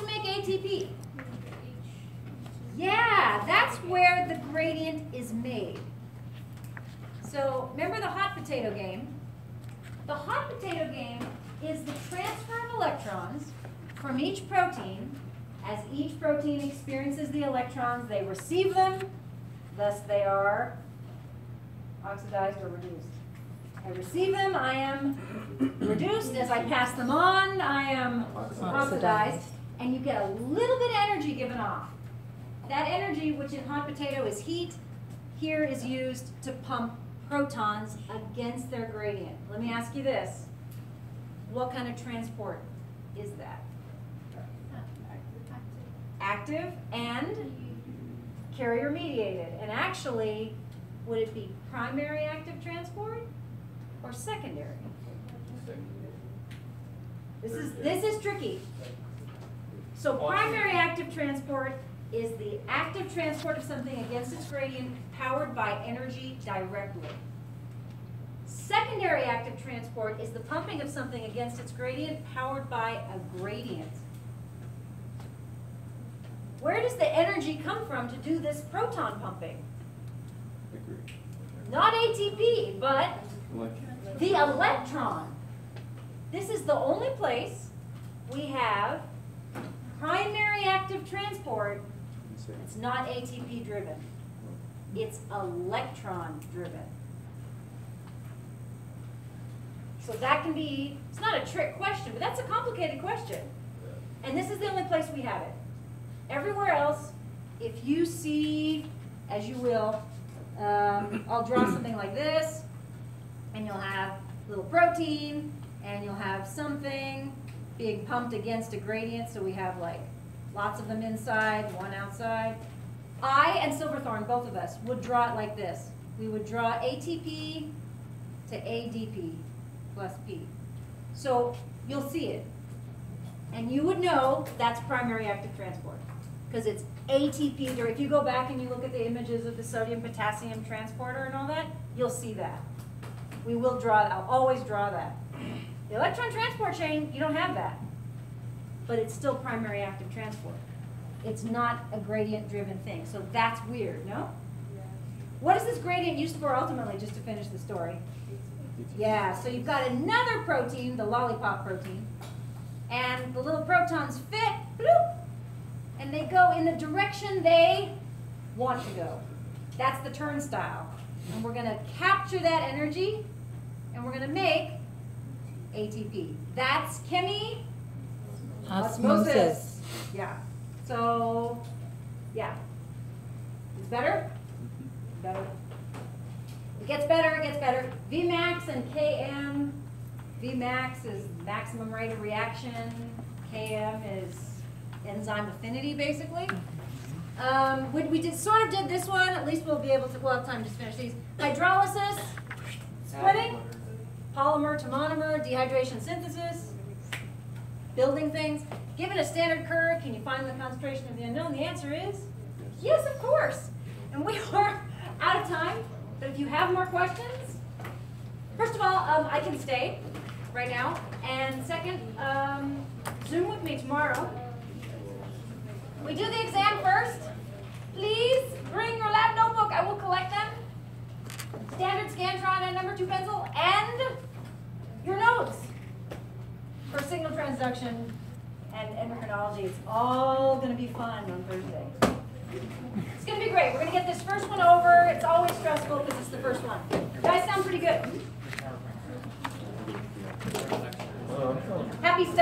to make ATP? Yeah, that's where the gradient is made. So remember the hot potato game? The hot potato game is the transfer of electrons from each protein. As each protein experiences the electrons, they receive them, thus they are oxidized or reduced. I receive them, I am reduced. As I pass them on, I am oxidized. And you get a little bit of energy given off. That energy, which in hot potato is heat, here is used to pump protons against their gradient. Let me ask you this. What kind of transport is that? Active and carrier mediated. And actually, would it be primary active transport or secondary? This is tricky. So primary active transport is the active transport of something against its gradient powered by energy directly. Secondary active transport is the pumping of something against its gradient powered by a gradient. Where does the energy come from to do this proton pumping? Not ATP, but the electron. This is the only place we have primary active transport. It's not ATP driven. It's electron driven. So that can be, it's not a trick question, but that's a complicated question. And this is the only place we have it. Everywhere else, if you see, as you will, I'll draw something like this, and you'll have a little protein, and you'll have something being pumped against a gradient, so we have like lots of them inside, one outside. I and Silverthorne, both of us, would draw it like this. We would draw ATP to ADP plus P. So you'll see it. And you would know that's primary active transport because it's ATP. Or if you go back and you look at the images of the sodium-potassium transporter and all that, you'll see that. We will draw that. I'll always draw that. The electron transport chain, you don't have that. But it's still primary active transport. It's not a gradient-driven thing. So that's weird, no? Yeah. What is this gradient used for ultimately, just to finish the story? Yeah, so you've got another protein, the lollipop protein, and the little protons fit, bloop, and they go in the direction they want to go. That's the turnstile. And we're going to capture that energy, and we're going to make ATP. That's osmosis. Yeah. So, yeah. It's better? Better. It gets better, it gets better. Vmax and Km. Vmax is maximum rate of reaction. Km is enzyme affinity, basically. We sort of did this one. At least we'll be able to, we'll have time to finish these. Hydrolysis, splitting, polymer to monomer, dehydration synthesis, building things. Given a standard curve, can you find the concentration of the unknown? The answer is yes, of course. And we are out of time. But if you have more questions, first of all, I can stay right now. And second, Zoom with me tomorrow. We do the exam first. Please bring your lab notebook. I will collect them. Standard Scantron and number 2 pencil. And your notes for signal transduction and endocrinology. It's all going to be fun on Thursday. It's going to be great. We're going to get this first one over. It's always stressful because it's the first one. You guys sound pretty good. Happy stuff.